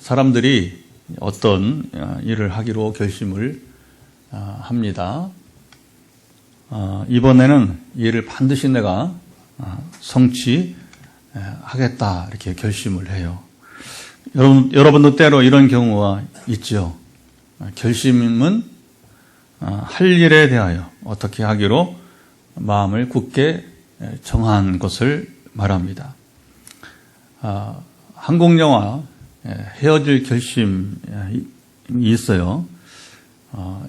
사람들이 어떤 일을 하기로 결심을 합니다. 이번에는 이 일을 반드시 내가 성취하겠다 이렇게 결심을 해요. 여러분도 때로 이런 경우가 있죠. 결심은 할 일에 대하여 어떻게 하기로 마음을 굳게 정한 것을 말합니다. 한국 영화 헤어질 결심이 있어요.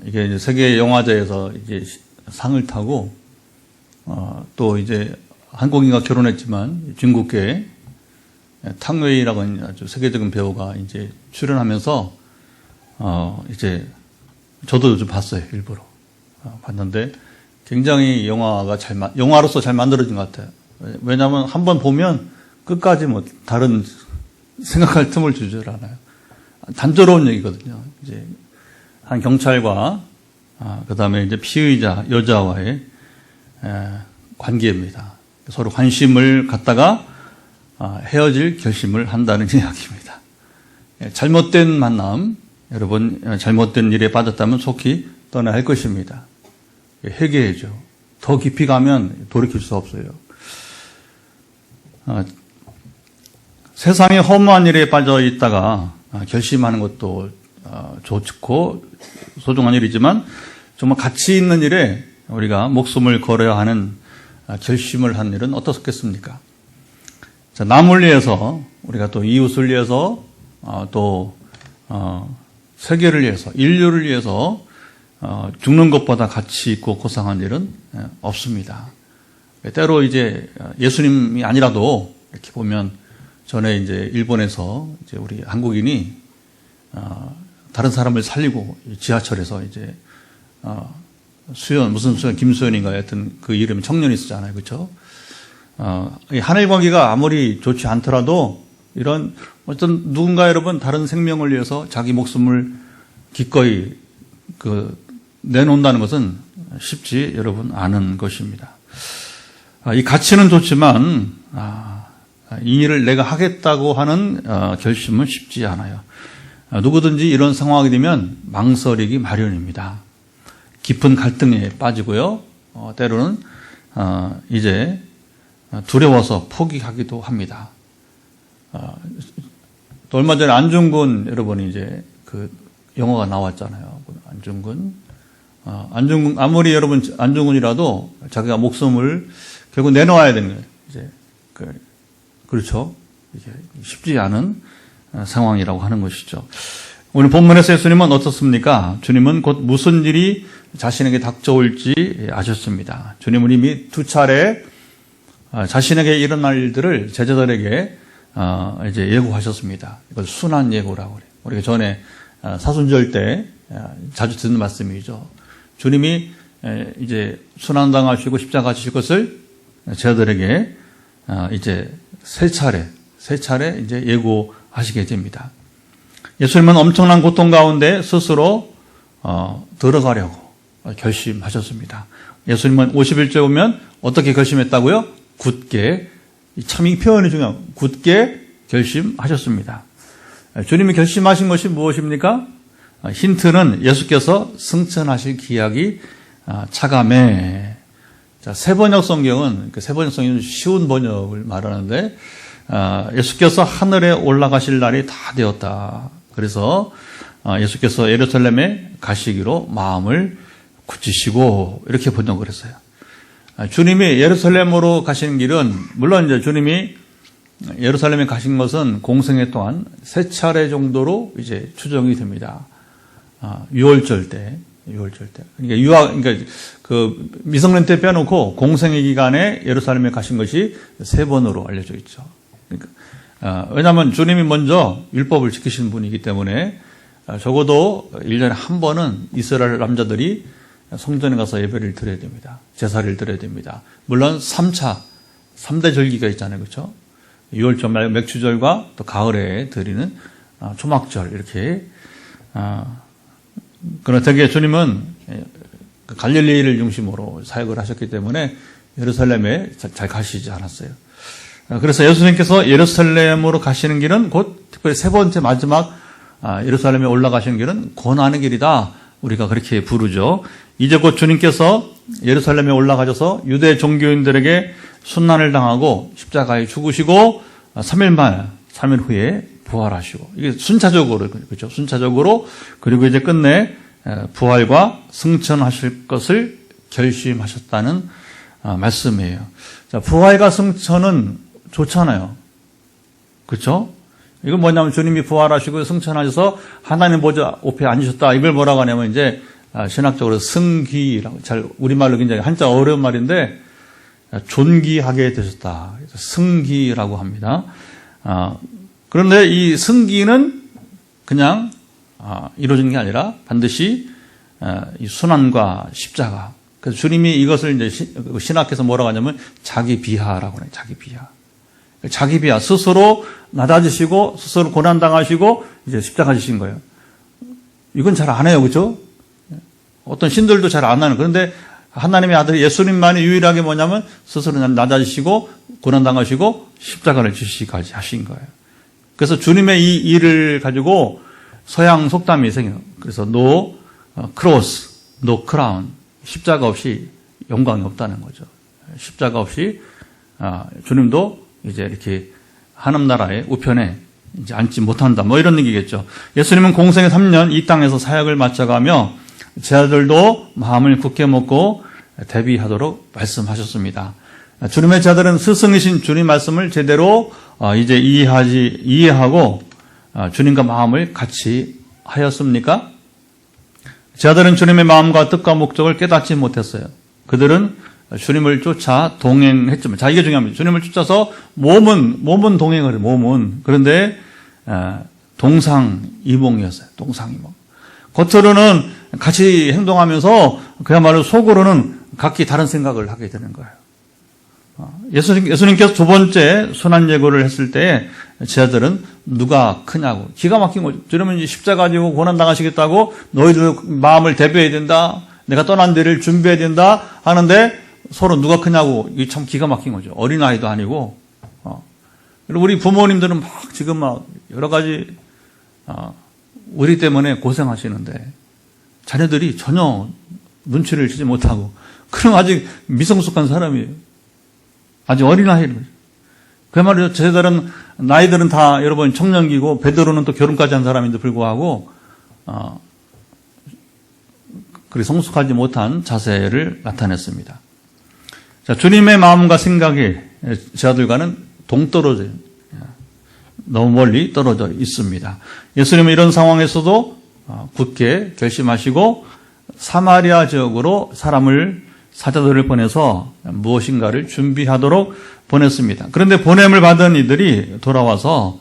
이게 이제 세계 영화제에서 이제 상을 타고 또 이제 한국인과 결혼했지만 중국계 탕웨이라고 하는 아주 세계적인 배우가 이제 출연하면서 이제 저도 요즘 봤어요. 일부러 봤는데 굉장히 영화로서 잘 만들어진 것 같아요. 왜냐하면 한번 보면 끝까지 뭐 다른 생각할 틈을 주질 않아요. 단조로운 얘기거든요. 이제 한 경찰과 그다음에 이제 피의자 여자와의 관계입니다. 서로 관심을 갖다가 헤어질 결심을 한다는 이야기입니다. 잘못된 만남, 여러분 잘못된 일에 빠졌다면 속히 떠나야 할 것입니다. 회개해야죠. 더 깊이 가면 돌이킬 수 없어요. 세상에 허무한 일에 빠져 있다가 결심하는 것도 좋고 소중한 일이지만 정말 가치 있는 일에 우리가 목숨을 걸어야 하는 결심을 한 일은 어떻겠습니까? 자, 남을 위해서 우리가 또 이웃을 위해서 또 세계를 위해서 인류를 위해서 죽는 것보다 가치 있고 고상한 일은 없습니다. 때로 이제 예수님이 아니라도 이렇게 보면 전에 이제 일본에서 이제 우리 한국인이 다른 사람을 살리고 지하철에서 이제 무슨 수연 김수연인가 하여튼 그 이름이 청년이 있었잖아요, 그렇죠? 하늘 관계가 아무리 좋지 않더라도 이런 어떤 누군가 여러분 다른 생명을 위해서 자기 목숨을 기꺼이 내놓는다는 것은 쉽지 여러분 않은 것입니다. 이 가치는 좋지만 이 일을 내가 하겠다고 하는 결심은 쉽지 않아요. 누구든지 이런 상황이 되면 망설이기 마련입니다. 깊은 갈등에 빠지고요. 때로는 이제 두려워서 포기하기도 합니다. 또 얼마 전에 안중근 여러분이 이제 그 영화가 나왔잖아요. 안중근 아무리 여러분 안중근이라도 자기가 목숨을 결국 내놓아야 되는 거예요. 이제 그렇죠. 이게 쉽지 않은 상황이라고 하는 것이죠. 오늘 본문에서 예수님은 어떻습니까? 주님은 곧 무슨 일이 자신에게 닥쳐올지 아셨습니다. 주님은 이미 2차례 자신에게 일어날 일들을 제자들에게 이제 예고하셨습니다. 이걸 순한 예고라고 그래요. 우리가 전에 사순절 때 자주 듣는 말씀이죠. 주님이 이제 순환당하시고 십자가 지실 것을 제자들에게 이제 세 차례 이제 예고하시게 됩니다. 예수님은 엄청난 고통 가운데 스스로 들어가려고 결심하셨습니다. 예수님은 51절 보면 어떻게 결심했다고요? 굳게, 참 이 표현이 중요해요. 굳게 결심하셨습니다. 주님이 결심하신 것이 무엇입니까? 힌트는 예수께서 승천하실 기약이 차감해. 자, 세번역 성경은 쉬운 번역을 말하는데 예수께서 하늘에 올라가실 날이 다 되었다. 그래서 예수께서 예루살렘에 가시기로 마음을 굳히시고 이렇게 번역을 했어요. 주님이 예루살렘으로 가시는 길은 물론 이제 주님이 예루살렘에 가신 것은 공생애 동안 3차례 정도로 이제 추정이 됩니다. 6월절 때. 그러니까 그 미성년 때 빼놓고 공생애 기간에 예루살렘에 가신 것이 3번으로 알려져 있죠. 그러니까 왜냐하면 주님이 먼저 율법을 지키시는 분이기 때문에 적어도 1년에 한 번은 이스라엘 남자들이 성전에 가서 예배를 드려야 됩니다. 제사를 드려야 됩니다. 물론 3대 절기가 있잖아요. 그렇죠? 6월절 말 맥추절과 또 가을에 드리는 초막절 이렇게. 그러나 되게 주님은 갈릴리를 중심으로 사역을 하셨기 때문에 예루살렘에 잘 가시지 않았어요. 그래서 예수님께서 예루살렘으로 가시는 길은 곧 특별히 세 번째 마지막 예루살렘에 올라가시는 길은 고난의 길이다. 우리가 그렇게 부르죠. 이제 곧 주님께서 예루살렘에 올라가셔서 유대 종교인들에게 순난을 당하고 십자가에 죽으시고 3일 후에 부활하시고, 이게 순차적으로, 그렇죠. 순차적으로, 그리고 이제 끝내 부활과 승천하실 것을 결심하셨다는 말씀이에요. 자, 부활과 승천은 좋잖아요. 그렇죠? 이건 뭐냐면 주님이 부활하시고 승천하셔서 하나님 보좌 앞에 앉으셨다. 이걸 뭐라고 하냐면 이제 신학적으로 승귀라고, 잘 우리말로 굉장히 한자 어려운 말인데 존귀하게 되셨다. 승귀라고 합니다. 그런데 이 승귀는 그냥 이루어진 게 아니라 반드시 이 순환과 십자가. 그래서 주님이 이것을 이제 신학에서 뭐라고 하냐면 자기 비하라고 해요. 자기 비하. 자기 비하. 스스로 낮아지시고 스스로 고난 당하시고 이제 십자가 지신 거예요. 이건 잘 안 해요, 그렇죠? 어떤 신들도 잘 안 하는. 그런데 하나님의 아들 예수님만이 유일하게 뭐냐면 스스로 낮아지시고 고난 당하시고 십자가를 지시기까지 하신 거예요. 그래서 주님의 이 일을 가지고 서양 속담이 생겨요. 그래서 no cross, no crown. 십자가 없이 영광이 없다는 거죠. 십자가 없이 주님도 이제 이렇게 하늘나라의 우편에 이제 앉지 못한다. 뭐 이런 얘기겠죠. 예수님은 공생의 3년 이 땅에서 사역을 마쳐가며 제자들도 마음을 굳게 먹고 대비하도록 말씀하셨습니다. 주님의 제자들은 스승이신 주님 말씀을 제대로 이제 이해하고 주님과 마음을 같이 하였습니까? 제자들은 주님의 마음과 뜻과 목적을 깨닫지 못했어요. 그들은 주님을 쫓아 동행했지만, 자, 이게 중요합니다. 주님을 쫓아서 몸은 동행을 해요, 몸은. 그런데 동상이몽이었어요. 동상이몽. 겉으로는 같이 행동하면서 그야말로 속으로는 각기 다른 생각을 하게 되는 거예요. 예수님께서 두 번째 순환예고를 했을 때 제자들은 누가 크냐고, 기가 막힌 거죠. 주님은 이제 십자가 지고 고난 당하시겠다고 너희들 마음을 대비해야 된다, 내가 떠난 데를 준비해야 된다 하는데 서로 누가 크냐고, 이게 참 기가 막힌 거죠. 어린아이도 아니고. 그리고 우리 부모님들은 막 지금 막 여러 가지 우리 때문에 고생하시는데 자녀들이 전혀 눈치를 채지 못하고, 그럼 아직 미성숙한 사람이에요. 아직 어린아이예요. 그야말로 제자들은 나이들은 다 여러분 청년기고 베드로는 또 결혼까지 한 사람인데 불구하고 그리 성숙하지 못한 자세를 나타냈습니다. 자, 주님의 마음과 생각이 제자들과는 동떨어져요. 너무 멀리 떨어져 있습니다. 예수님은 이런 상황에서도 굳게 결심하시고 사마리아 지역으로 사자들을 보내서 무엇인가를 준비하도록 보냈습니다. 그런데 보냄을 받은 이들이 돌아와서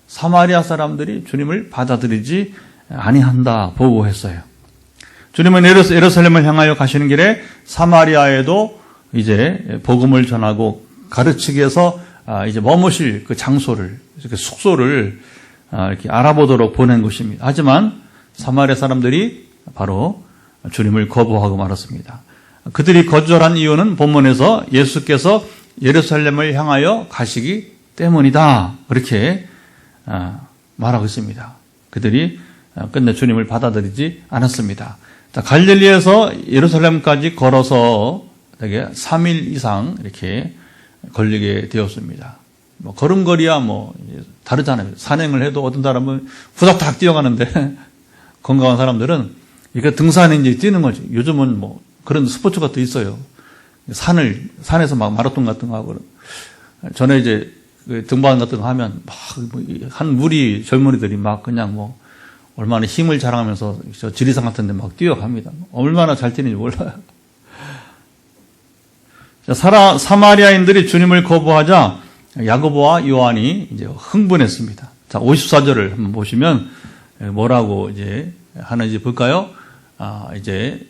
사마리아 사람들이 주님을 받아들이지 아니한다 보고했어요. 주님은 예루살렘을 향하여 가시는 길에 사마리아에도 이제 복음을 전하고 가르치기 위해서 이제 머무실 그 장소를, 그 숙소를 이렇게 알아보도록 보낸 것입니다. 하지만 사마리아 사람들이 바로 주님을 거부하고 말았습니다. 그들이 거절한 이유는 본문에서 예수께서 예루살렘을 향하여 가시기 때문이다, 그렇게 말하고 있습니다. 그들이 끝내 주님을 받아들이지 않았습니다. 갈릴리에서 예루살렘까지 걸어서 되게 3일 이상 이렇게 걸리게 되었습니다. 뭐 걸음걸이야 뭐 다르잖아요. 산행을 해도 어떤 사람은 후다닥 뛰어가는데 건강한 사람들은 이게 등산인지 뛰는 거지. 요즘은 뭐 그런 스포츠가 또 있어요. 산에서 막 마라톤 같은 거 하고. 전에 이제 등반 같은 거 하면 막 한 무리 젊은이들이 막 그냥 뭐 얼마나 힘을 자랑하면서 저 지리산 같은 데 막 뛰어갑니다. 얼마나 잘 뛰는지 몰라요. 사마리아인들이 주님을 거부하자 야고보와 요한이 이제 흥분했습니다. 자, 54절을 한번 보시면 뭐라고 이제 하는지 볼까요? 이제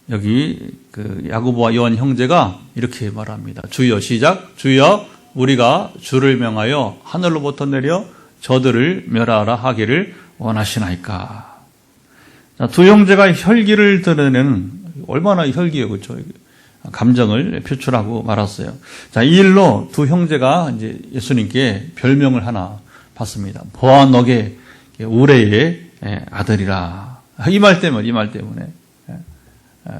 여기 그 야고보와 요한 형제가 이렇게 말합니다. 주여, 시작. 주여, 우리가 주를 명하여 하늘로부터 내려 저들을 멸하라 하기를 원하시나이까. 자, 두 형제가 혈기를 드러내는, 얼마나 혈기예요, 그렇죠? 감정을 표출하고 말았어요. 자, 이 일로 두 형제가 이제 예수님께 별명을 하나 받습니다. 보아너게 우레의 아들이라. 이 말 때문에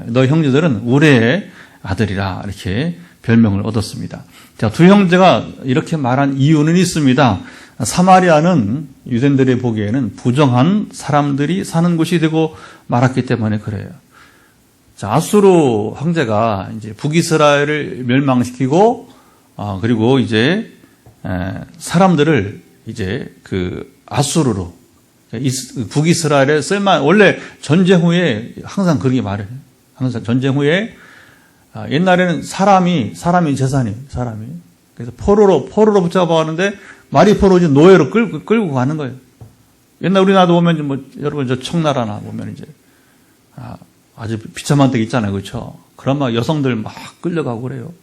너 형제들은 우레의 아들이라 이렇게 별명을 얻었습니다. 자, 두 형제가 이렇게 말한 이유는 있습니다. 사마리아는 유대인들이 보기에는 부정한 사람들이 사는 곳이 되고 말았기 때문에 그래요. 자, 아수르 황제가 이제 북이스라엘을 멸망시키고, 그리고 이제, 사람들을 이제 그 아수르로, 북이스라엘에 원래 전쟁 후에 항상 그렇게 말해요. 항상 전쟁 후에, 옛날에는 사람이 재산이에요, 사람이. 그래서 포로로 붙잡아가는데, 말이 포로지 노예로 끌고 가는 거예요. 옛날 우리나라도 보면, 여러분 저 청나라나 보면 이제, 아주 비참한 데 있잖아요. 그렇죠? 그런 막 여성들 막 끌려가고 그래요.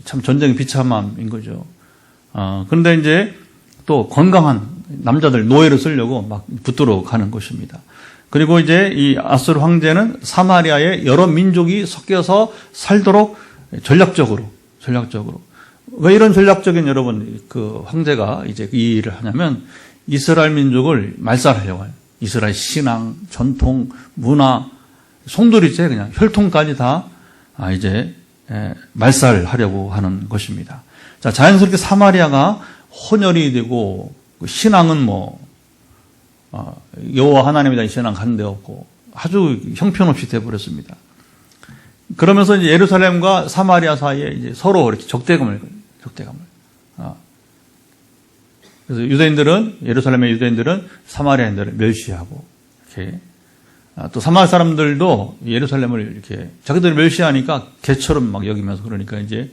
참 전쟁의 비참함인 거죠. 그런데 이제 또 건강한 남자들 노예를 쓰려고 막 붙들어 가는 것입니다. 그리고 이제 이 아수르 황제는 사마리아에 여러 민족이 섞여서 살도록 전략적으로 왜 이런 전략적인 여러분 그 황제가 이제 이 일을 하냐면 이스라엘 민족을 말살하려고 해요. 이스라엘 신앙, 전통, 문화, 송두리째 그냥 혈통까지 다 이제 말살하려고 하는 것입니다. 자, 자연스럽게 사마리아가 혼혈이 되고 신앙은 여호와 하나님에 대한 신앙 간 데 없고 아주 형편없이 돼버렸습니다. 그러면서 이제 예루살렘과 사마리아 사이에 이제 서로 이렇게 적대감을. 그래서 예루살렘의 유대인들은 사마리아인들을 멸시하고, 이렇게. 또 사마리아 사람들도 예루살렘을 이렇게 자기들을 멸시하니까 개처럼 막 여기면서 그러니까 이제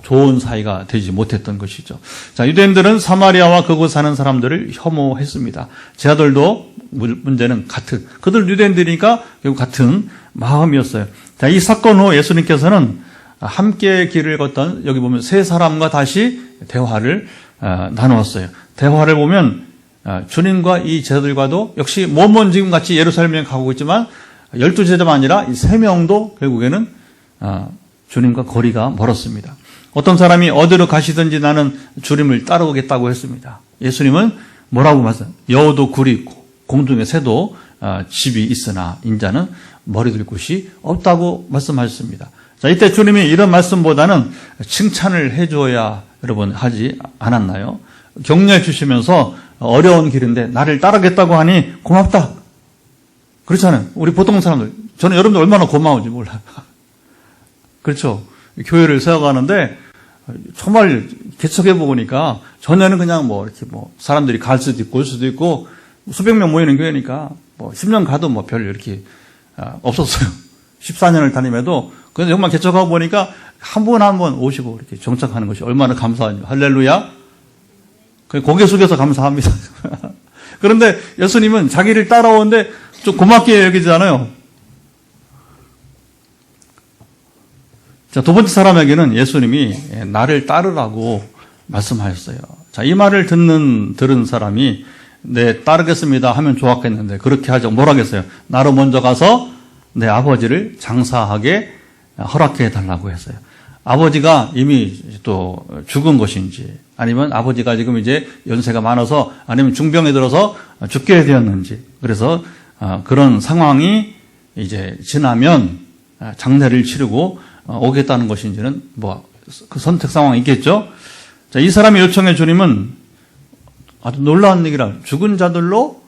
좋은 사이가 되지 못했던 것이죠. 자, 유대인들은 사마리아와 그곳 사는 사람들을 혐오했습니다. 제 아들도 문제는 그들 유대인들이니까 결국 같은 마음이었어요. 자, 이 사건 후 예수님께서는 함께 길을 걷던 여기 보면 세 사람과 다시 대화를 나누었어요. 대화를 보면 주님과 이 제자들과도 역시 몸은 지금 같이 예루살렘에 가고 있지만 12제자만 아니라 이 3명도 결국에는 주님과 거리가 멀었습니다. 어떤 사람이 어디로 가시든지 나는 주님을 따라오겠다고 했습니다. 예수님은 뭐라고 말씀하세요? 여우도 굴이 있고 공중의 새도 집이 있으나 인자는 머리 둘 곳이 없다고 말씀하셨습니다. 자, 이때 주님이 이런 말씀보다는 칭찬을 해줘야 여러분 하지 않았나요? 격려해 주시면서 어려운 길인데 나를 따르겠다고 하니 고맙다. 그렇잖아요. 우리 보통 사람들. 저는 여러분들 얼마나 고마운지 몰라요. 그렇죠. 교회를 세워가는데 정말 개척해 보니까 전에는 그냥 이렇게 사람들이 갈 수도 있고 올 수도 있고 수백 명 모이는 교회니까 10년 가도 별 이렇게 없었어요. 14년을 다님에도 그런데 정말 개척하고 보니까 한 분 한 분 오시고 이렇게 정착하는 것이 얼마나 감사하냐. 할렐루야. 고개 숙여서 감사합니다. 그런데 예수님은 자기를 따라오는데 좀 고맙게 여기잖아요. 자, 두 번째 사람에게는 예수님이 나를 따르라고 말씀하셨어요. 자, 이 말을 들은 사람이 네, 따르겠습니다 하면 좋았겠는데 그렇게 하죠. 뭘 하겠어요? 나로 먼저 가서 내 아버지를 장사하게 허락해 달라고 했어요. 아버지가 이미 또 죽은 것인지 아니면 아버지가 지금 이제 연세가 많아서 아니면 중병에 들어서 죽게 되었는지 그래서 그런 상황이 이제 지나면 장례를 치르고 오겠다는 것인지는 그 선택 상황이 있겠죠. 자, 이 사람의 요청에 주님은 아주 놀라운 얘기라 죽은 자들로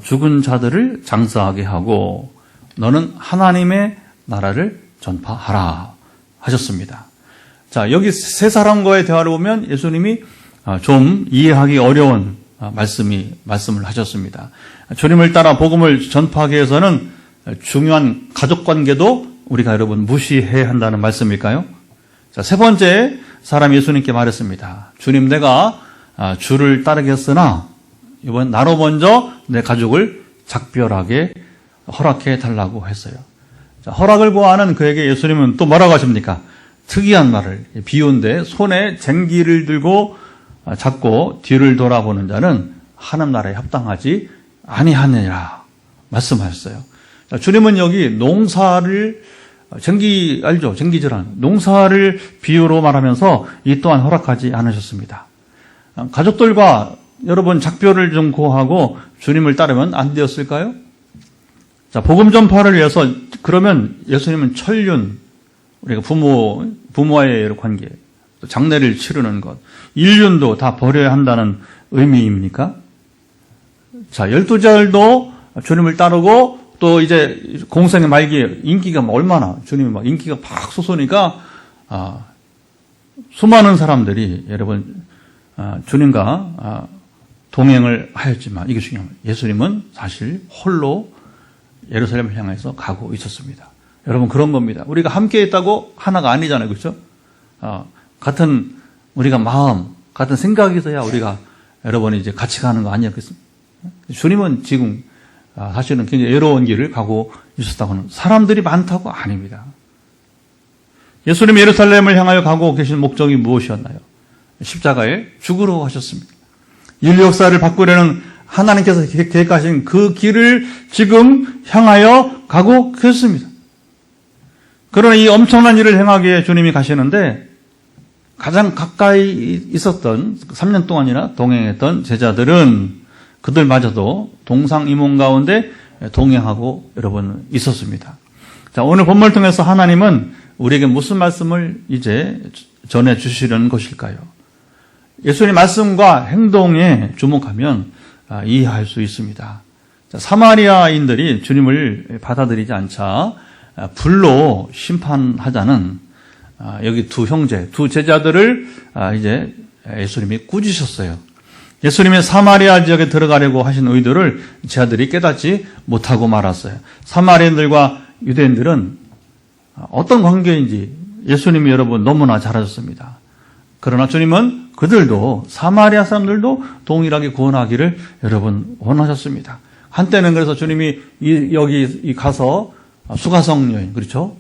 죽은 자들을 장사하게 하고 너는 하나님의 나라를 전파하라 하셨습니다. 자, 여기 세 사람과의 대화를 보면 예수님이 좀 이해하기 어려운 말씀을 하셨습니다. 주님을 따라 복음을 전파하기 위해서는 중요한 가족 관계도 우리가 여러분 무시해야 한다는 말씀일까요? 자, 세 번째 사람이 예수님께 말했습니다. 주님, 내가 주를 따르겠으나 이번 나로 먼저 내 가족을 작별하게 허락해 달라고 했어요. 자, 허락을 구하는 그에게 예수님은 또 뭐라고 하십니까? 특이한 말을 비운데 손에 쟁기를 들고 잡고 뒤를 돌아보는 자는 하나님 나라에 합당하지 아니하느니라 말씀하셨어요. 자, 주님은 여기 농사를 전기 알죠? 전기질환. 농사를 비유로 말하면서 이 또한 허락하지 않으셨습니다. 가족들과 여러분 작별을 좀 고하고 주님을 따르면 안 되었을까요? 자, 복음 전파를 위해서 그러면 예수님은 천륜, 우리가 부모와의 관계, 장례를 치르는 것, 일륜도 다 버려야 한다는 의미입니까? 자, 12절도 주님을 따르고 또 이제 공생의 말기에 인기가 얼마나, 주님이 막 인기가 팍 솟으니까, 수많은 사람들이 여러분, 주님과 동행을 하였지만, 이게 중요합니다. 예수님은 사실 홀로 예루살렘을 향해서 가고 있었습니다. 여러분, 그런 겁니다. 우리가 함께 있다고 하나가 아니잖아요. 그렇죠? 같은 우리가 마음, 같은 생각이 있어야 우리가 여러분이 이제 같이 가는 거 아니었겠습니까? 주님은 지금 사실은 굉장히 외로운 길을 가고 있었다고는 사람들이 많다고 아닙니다. 예수님이 예루살렘을 향하여 가고 계신 목적이 무엇이었나요? 십자가에 죽으러 가셨습니다. 인류 역사를 바꾸려는 하나님께서 계획하신 그 길을 지금 향하여 가고 계십니다. 그러나 이 엄청난 일을 행하기에 주님이 가시는데 가장 가까이 있었던 3년 동안이나 동행했던 제자들은 그들마저도 동상이몽 가운데 동행하고 여러분 있었습니다. 자, 오늘 본문을 통해서 하나님은 우리에게 무슨 말씀을 이제 전해 주시려는 것일까요? 예수님의 말씀과 행동에 주목하면 이해할 수 있습니다. 자, 사마리아인들이 주님을 받아들이지 않자 불로 심판하자는 여기 두 형제, 두 제자들을 이제 예수님이 꾸짖으셨어요. 예수님이 사마리아 지역에 들어가려고 하신 의도를 제자들이 깨닫지 못하고 말았어요. 사마리아인들과 유대인들은 어떤 관계인지 예수님이 여러분 너무나 잘 아셨습니다. 그러나 주님은 그들도 사마리아 사람들도 동일하게 구원하기를 여러분 원하셨습니다. 한때는 그래서 주님이 여기 가서 수가성 여인, 그렇죠?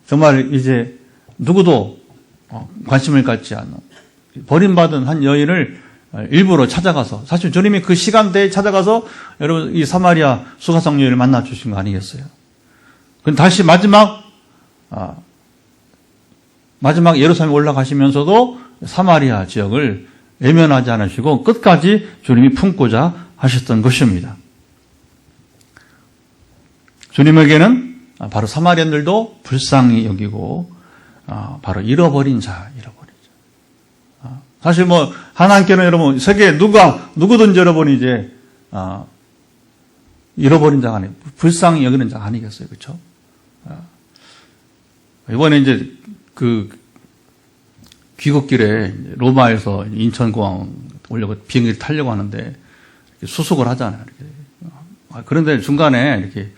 정말 이제 누구도 관심을 갖지 않는 버림받은 한 여인을 일부러 찾아가서, 사실 주님이 그 시간대에 찾아가서 여러분 이 사마리아 수가성 여인을 만나 주신 거 아니겠어요? 근데 다시 마지막 예루살렘 올라가시면서도 사마리아 지역을 외면하지 않으시고 끝까지 주님이 품고자 하셨던 것입니다. 주님에게는 바로 사마리아인들도 불쌍히 여기고 바로 잃어버린 자. 사실 하나님께는 여러분 세계 누구든지 여러분 이제 잃어버린 자가 아니에요. 불쌍히 여기는 자가 아니겠어요, 그렇죠? 이번에 이제 그 귀국길에 로마에서 인천공항 오려고 비행기를 타려고 하는데 이렇게 수속을 하잖아요. 이렇게. 그런데 중간에 이렇게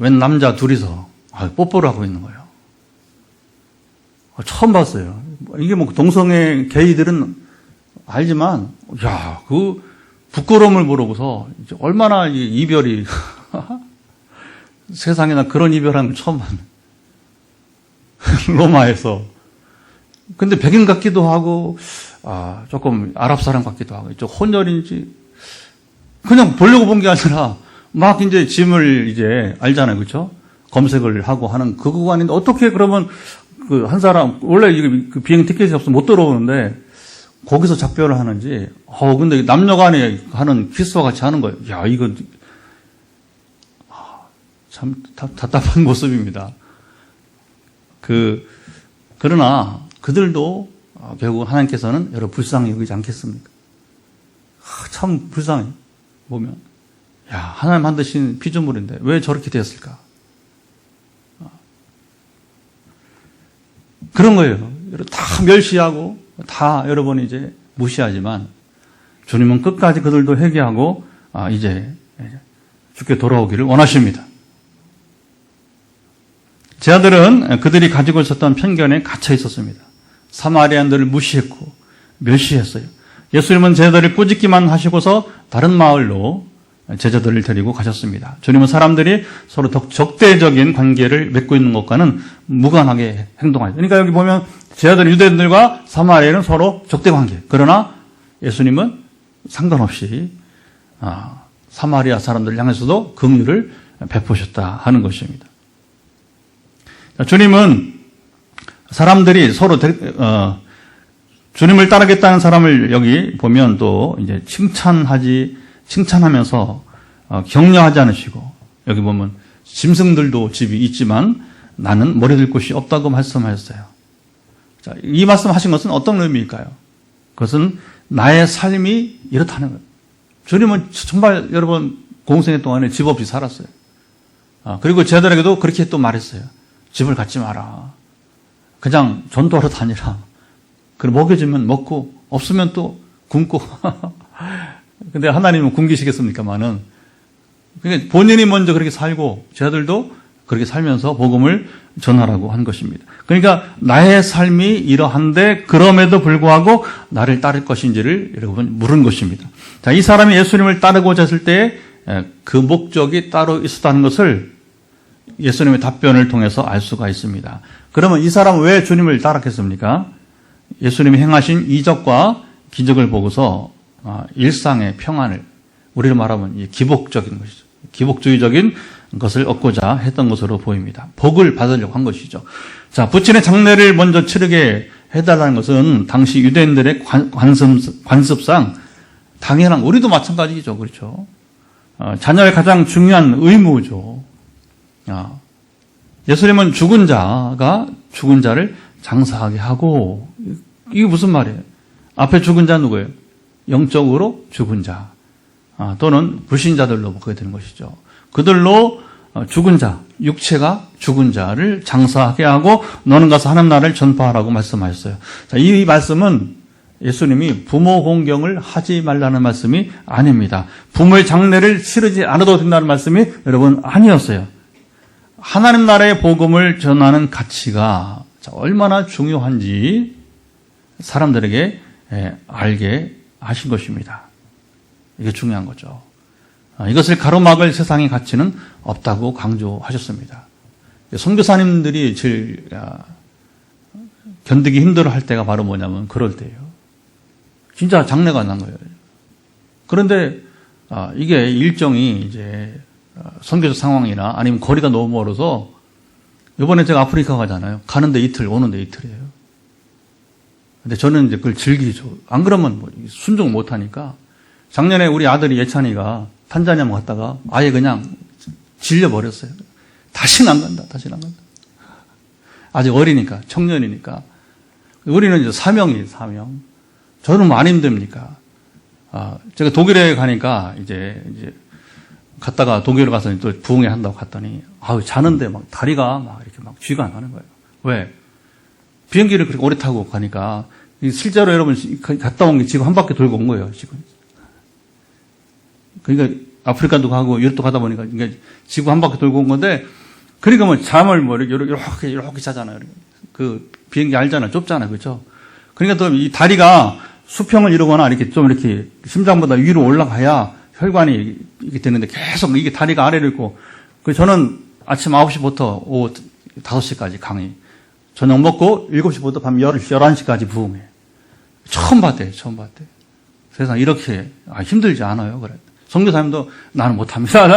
웬 남자 둘이서 뽀뽀를 하고 있는 거예요. 처음 봤어요. 이게 동성애 게이들은 알지만, 야, 그 부끄러움을 모르고서 얼마나 이별이 세상에나 그런 이별하는 걸 처음 봤네. 로마에서. 근데 백인 같기도 하고, 조금 아랍 사람 같기도 하고, 혼혈인지, 그냥 보려고 본 게 아니라, 막 이제 짐을 이제 알잖아요. 그렇죠? 검색을 하고 하는 그 구간인데, 어떻게 그러면 그 한 사람, 원래 그 비행 티켓이 없으면 못 들어오는데, 거기서 작별을 하는지, 근데 남녀 간에 하는 키스와 같이 하는 거예요. 야, 이거, 참 답답한 모습입니다. 그러나 그들도 결국 하나님께서는 여러분 불쌍히 여기지 않겠습니까? 참 불쌍해. 보면. 야, 하나님 만드신 피조물인데 왜 저렇게 되었을까? 그런 거예요. 다 멸시하고 다 여러분 이제 무시하지만 주님은 끝까지 그들도 회개하고 이제 주께 돌아오기를 원하십니다. 제자들은 그들이 가지고 있었던 편견에 갇혀 있었습니다. 사마리아인들을 무시했고 멸시했어요. 예수님은 제자들을 꾸짖기만 하시고서 다른 마을로 제자들을 데리고 가셨습니다. 주님은 사람들이 서로 적대적인 관계를 맺고 있는 것과는 무관하게 행동하죠. 그러니까 여기 보면 제자들 유대인들과 사마리아인은 서로 적대 관계. 그러나 예수님은 상관없이 사마리아 사람들을 향해서도 긍휼을 베푸셨다 하는 것입니다. 주님은 사람들이 서로 주님을 따르겠다는 사람을 여기 보면 또 이제 칭찬하면서 격려하지 않으시고, 여기 보면 짐승들도 집이 있지만 나는 머리 들 곳이 없다고 말씀하셨어요. 자, 이 말씀하신 것은 어떤 의미일까요? 그것은 나의 삶이 이렇다는 거예요. 주님은 정말 여러분 공생애 동안에 집 없이 살았어요. 그리고 제자들에게도 그렇게 또 말했어요. 집을 갖지 마라. 그냥 전도하러 다니라. 그리고 먹여주면 먹고 없으면 또 굶고. 근데 하나님은 굶기시겠습니까만은, 그러니까 본인이 먼저 그렇게 살고 제자들도 그렇게 살면서 복음을 전하라고 한 것입니다. 그러니까 나의 삶이 이러한데 그럼에도 불구하고 나를 따를 것인지를 여러분 물은 것입니다. 자, 이 사람이 예수님을 따르고자 했을 때 그 목적이 따로 있었다는 것을 예수님의 답변을 통해서 알 수가 있습니다. 그러면 이 사람은 왜 주님을 따랐겠습니까? 예수님이 행하신 이적과 기적을 보고서 일상의 평안을, 우리로 말하면 기복적인 것이죠. 기복주의적인 것을 얻고자 했던 것으로 보입니다. 복을 받으려고 한 것이죠. 자, 부친의 장례를 먼저 치르게 해달라는 것은 당시 유대인들의 관습상 당연한, 우리도 마찬가지죠. 그렇죠? 자녀의 가장 중요한 의무죠. 예수님은 죽은 자가 죽은 자를 장사하게 하고, 이게 무슨 말이에요? 앞에 죽은 자 누구예요? 영적으로 죽은 자, 또는 불신자들로 보게 되는 것이죠. 그들로 죽은 자, 육체가 죽은 자를 장사하게 하고 너는 가서 하나님 나라를 전파하라고 말씀하셨어요. 자, 이 말씀은 예수님이 부모 공경을 하지 말라는 말씀이 아닙니다. 부모의 장례를 치르지 않아도 된다는 말씀이 여러분 아니었어요. 하나님 나라의 복음을 전하는 가치가 얼마나 중요한지 사람들에게 알게 하신 것입니다. 이게 중요한 거죠. 이것을 가로막을 세상의 가치는 없다고 강조하셨습니다. 선교사님들이 제일 견디기 힘들어할 때가 바로 뭐냐면 그럴 때예요. 진짜 장례가 난 거예요. 그런데 이게 일정이 이제 선교적 상황이나 아니면 거리가 너무 멀어서, 이번에 제가 아프리카 가잖아요. 가는데 이틀, 오는데 이틀이에요. 근데 저는 이제 그걸 즐기죠. 안 그러면 순종 못 하니까. 작년에 우리 아들이 예찬이가 탄자니아 갔다가 아예 그냥 질려버렸어요. 다시는 안 간다. 아직 어리니까, 청년이니까. 우리는 이제 사명이에요, 사명. 저는 뭐 안 힘듭니까? 제가 독일에 가니까 이제 갔다가 독일에 가서 또 부흥회 한다고 갔더니, 자는데 막 다리가 막 이렇게 막 쥐가 나는 거예요. 왜? 비행기를 그렇게 오래 타고 가니까, 실제로 여러분 갔다 온 게 지금 한 바퀴 돌고 온 거예요, 지금. 그러니까 아프리카도 가고 유럽도 가다 보니까 지구 한 바퀴 돌고 온 건데, 그러니까 뭐 잠을 뭐 이렇게 자잖아요. 그 비행기 알잖아요. 좁잖아요. 그렇죠? 그러니까 또 이 다리가 수평을 이루거나 이렇게 좀 이렇게 심장보다 위로 올라가야 혈관이 이렇게 되는데 계속 이게 다리가 아래로 있고, 저는 아침 9시부터 오후 5시까지 강의. 저녁 먹고 7시부터 밤 11시까지 부흥회. 처음 봤대. 세상 이렇게 힘들지 않아요. 그래. 선교사님도 나는 못합니다.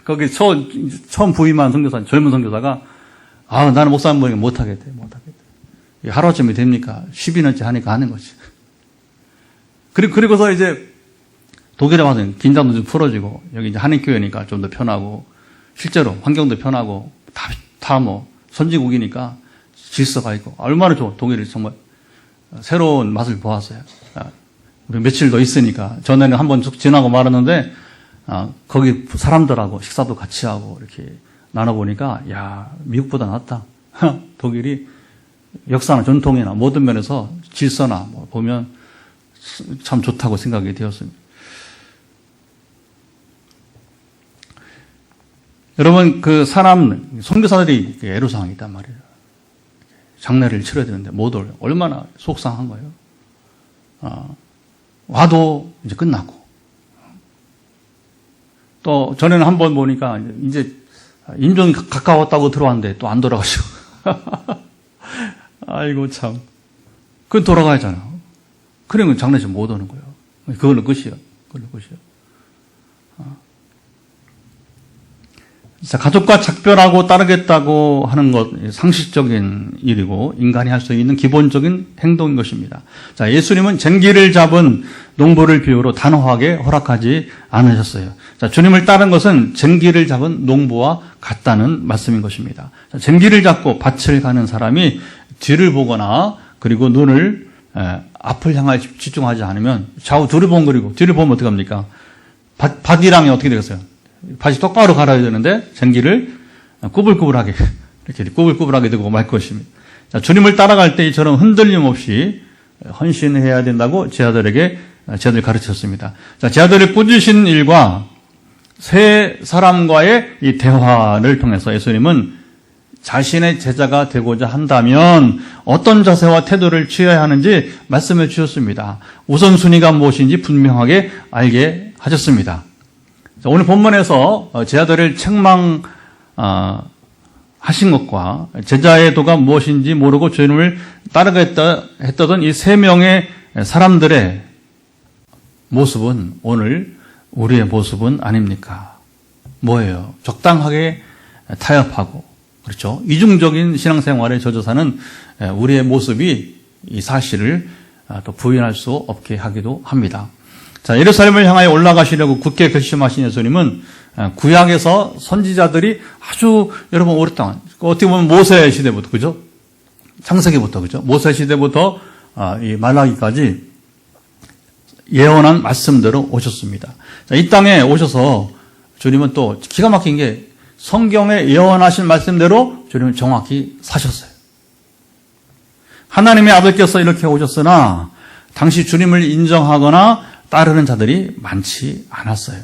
거기 처음 부임한 선교사, 젊은 선교사가 나는 목사님 보니까 못하겠대. 하루아침에 됩니까? 10년째 하니까 하는 거지. 그리고서 이제 독일에 와서 긴장도 좀 풀어지고, 여기 이제 한인교회니까 좀 더 편하고, 실제로 환경도 편하고, 다 뭐 선진국이니까 질서가 있고, 얼마나 좋아. 독일이 정말 새로운 맛을 보았어요. 우리 며칠 더 있으니까. 전에는 한번 쭉 지나고 말았는데, 거기 사람들하고 식사도 같이 하고 이렇게 나눠보니까, 미국보다 낫다. 독일이 역사나 전통이나 모든 면에서 질서나 뭐 보면 참 좋다고 생각이 되었습니다. 여러분, 선교사들이 애로사항이 있단 말이에요. 장례를 치러야 되는데 못 올, 얼마나 속상한 거예요. 와도 이제 끝났고. 또, 전에는 한 번 보니까 이제 인종이 가까웠다고 들어왔는데 또 안 돌아가시고. 아이고, 참. 그건 돌아가야잖아요. 그러면 장례식 못 오는 거예요. 그걸로 끝이에요. 자, 가족과 작별하고 따르겠다고 하는 것, 상식적인 일이고, 인간이 할 수 있는 기본적인 행동인 것입니다. 자, 예수님은 쟁기를 잡은 농부를 비유로 단호하게 허락하지 않으셨어요. 자, 주님을 따른 것은 쟁기를 잡은 농부와 같다는 말씀인 것입니다. 자, 쟁기를 잡고 밭을 가는 사람이 뒤를 보거나, 그리고 눈을 앞을 향하여 집중하지 않으면 좌우 두리번거리고, 뒤를 보면 어떡합니까? 밭이랑이 어떻게 되겠어요? 밭이 똑바로 갈아야 되는데 쟁기를 꾸불꾸불하게 이렇게 꾸불꾸불하게 되고 말 것입니다. 자, 주님을 따라갈 때 이처럼 흔들림 없이 헌신해야 된다고 제자들에게 가르쳤습니다. 자, 제자들을 꾸짖으신 일과 세 사람과의 이 대화를 통해서 예수님은 자신의 제자가 되고자 한다면 어떤 자세와 태도를 취해야 하는지 말씀해 주셨습니다. 우선순위가 무엇인지 분명하게 알게 하셨습니다. 오늘 본문에서 제자들을 책망하신 것과 제자의 도가 무엇인지 모르고 주님을 따르겠다 했던 이 세 명의 사람들의 모습은 오늘 우리의 모습은 아닙니까? 뭐예요? 적당하게 타협하고, 그렇죠? 이중적인 신앙생활에 젖어 사는 우리의 모습이 이 사실을 또 부인할 수 없게 하기도 합니다. 자, 예루살렘을 향하여 올라가시려고 굳게 결심하신 예수님은 구약에서 선지자들이 아주 여러분 오랫동안, 어떻게 보면 모세 시대부터, 그죠? 창세기부터, 그죠? 모세 시대부터 이 말라기까지 예언한 말씀대로 오셨습니다. 자, 이 땅에 오셔서 주님은 또 기가 막힌 게 성경에 예언하신 말씀대로 주님은 정확히 사셨어요. 하나님의 아들께서 이렇게 오셨으나 당시 주님을 인정하거나 따르는 자들이 많지 않았어요.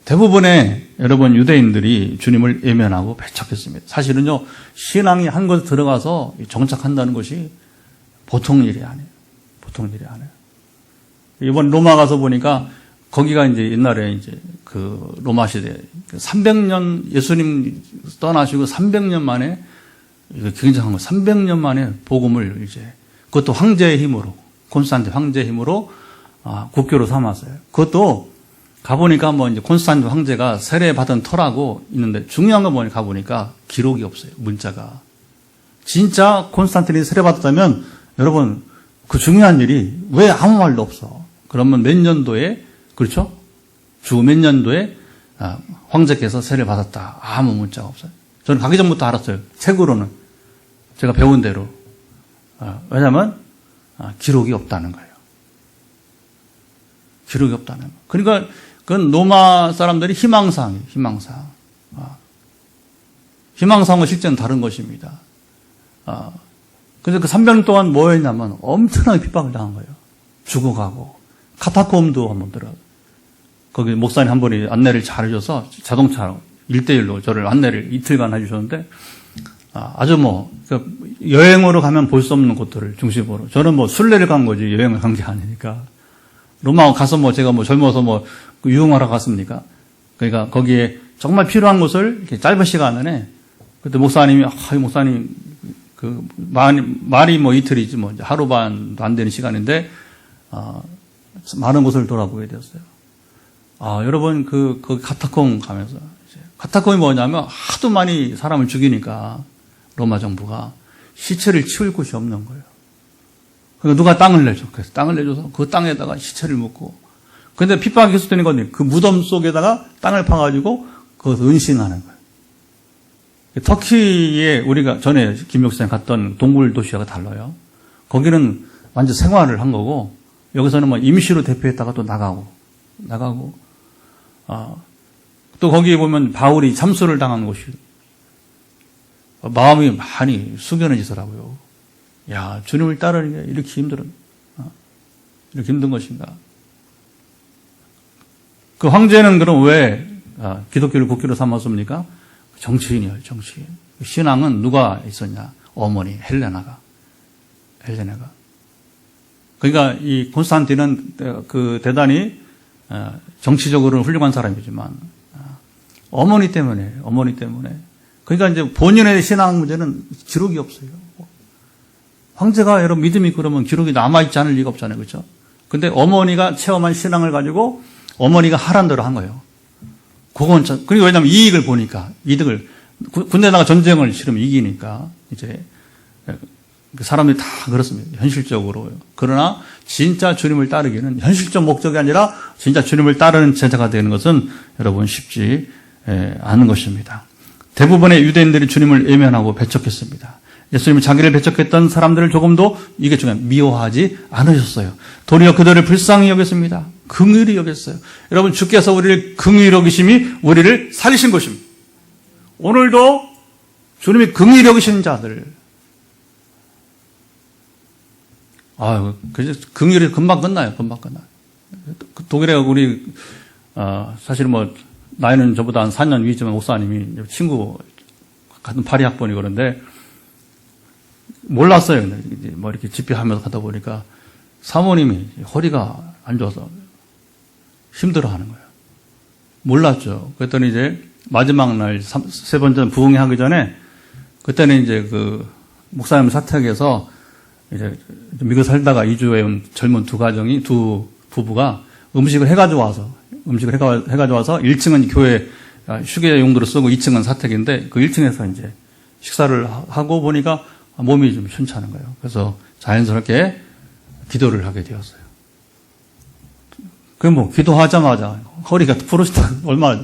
대부분의 여러분 유대인들이 주님을 외면하고 배척했습니다. 사실은요, 신앙이 한 곳에 들어가서 정착한다는 것이 보통 일이 아니에요. 보통 일이 아니에요. 이번 로마 가서 보니까 거기가 이제 옛날에 이제 그 로마 시대 300년 예수님 떠나시고 300년 만에, 이거 굉장한 거, 300년 만에 복음을 이제, 그것도 황제의 힘으로, 콘스탄틴 황제의 힘으로 국교로 삼았어요. 그것도 가보니까 뭐 이제 콘스탄틴 황제가 세례받은 터라고 있는데 중요한 건 뭐냐, 가보니까 기록이 없어요. 문자가. 진짜 콘스탄틴이 세례받았다면 여러분 그 중요한 일이 왜 아무 말도 없어? 그러면 몇 년도에, 그렇죠? 주 몇 년도에 황제께서 세례를 받았다. 아무 문자가 없어요. 저는 가기 전부터 알았어요. 책으로는. 제가 배운 대로. 왜냐하면 기록이 없다는 거예요. 기록이 없다는 거. 그러니까 그건 로마 사람들이 희망사항이에요. 희망사항. 희망사항은 실제는 다른 것입니다. 그래서 그 300년 동안 뭐 했냐면 엄청나게 핍박을 당한 거예요. 죽어가고. 카타콤도 한번 들어가고. 거기 목사님 한 분이 안내를 잘 해줘서 자동차로 1대1로 저를 안내를 이틀간 해주셨는데 아주 뭐 여행으로 가면 볼 수 없는 곳들을 중심으로. 저는 뭐 순례를 간 거지 여행을 간 게 아니니까. 로마 가서 뭐 제가 뭐 젊어서 뭐 유흥하러 갔습니까? 그러니까 거기에 정말 필요한 곳을 이렇게 짧은 시간 안에, 그때 목사님이 이 목사님 그 말이 뭐 이틀이지 뭐 하루 반도 안 되는 시간인데 많은 곳을 돌아보게 되었어요. 여러분 그 카타콤 가면서 이제 카타콤이 뭐냐면 하도 많이 사람을 죽이니까 로마 정부가 시체를 치울 곳이 없는 거예요. 그러니까 누가 땅을 내줘. 그래서 땅을 내줘서 그 땅에다가 시체를 묻고. 근데 핍박이 계속되는 건데 그 무덤 속에다가 땅을 파가지고 거기서 은신하는 거예요. 터키에 우리가 전에 김 목사님 갔던 동굴 도시하고 달라요. 거기는 완전 생활을 한 거고 여기서는 뭐 임시로 대표했다가 또 나가고 또 거기에 보면 바울이 참수를 당한 곳이 마음이 많이 숙연해지더라고요. 야, 주님을 따르는 게 이렇게 힘든 것인가? 그 황제는 그럼 왜 기독교를 국교로 삼았습니까? 정치인이에요, 정치인. 신앙은 누가 있었냐? 어머니 헬레나가. 그러니까 이 콘스탄틴은 그 대단히 정치적으로는 훌륭한 사람이지만 어머니 때문에. 그러니까 이제 본인의 신앙 문제는 기록이 없어요. 황제가 여러분 믿음이 그러면 기록이 남아있지 않을 리가 없잖아요. 그렇죠? 근데 어머니가 체험한 신앙을 가지고 어머니가 하란 대로 한 거예요. 그건 참, 그리고 왜냐면 이익을 보니까, 이득을, 군대 나가 전쟁을 치르면 이기니까, 이제, 그 사람들이 다 그렇습니다. 현실적으로. 그러나, 진짜 주님을 따르기는 현실적 목적이 아니라, 진짜 주님을 따르는 제자가 되는 것은 여러분 쉽지 않은 것입니다. 대부분의 유대인들이 주님을 외면하고 배척했습니다. 예수님이 자기를 배척했던 사람들을 조금도 이게 중요한 미워하지 않으셨어요. 도리어 그들을 불쌍히 여겼습니다. 긍휼히 여겼어요. 여러분 주께서 우리를 긍휼히 여기심이 우리를 살리신 것입니다. 오늘도 주님이 긍휼히 여기시는 자들, 긍휼이 금방 끝나요. 금방 끝나요. 독일에 우리 사실 뭐 나이는 저보다 한 4년 위지만 목사님이 친구 같은 파리 학번이 그런데 몰랐어요. 이제 뭐 이렇게 집회하면서 가다 보니까 사모님이 허리가 안 좋아서 힘들어하는 거예요. 몰랐죠. 그랬더니 이제 마지막 날 세 번째 부흥회 하기 전에 그때는 이제 그 목사님 사택에서 이제 미국 살다가 이주해 온 젊은 두 부부가 음식을 해가지고 와서 1층은 교회 휴게 용도로 쓰고 2층은 사택인데 그 1층에서 이제 식사를 하고 보니까 몸이 좀 현찮은 거예요. 그래서 자연스럽게 기도를 하게 되었어요. 그 뭐 기도하자마자 허리가 부러지다 얼마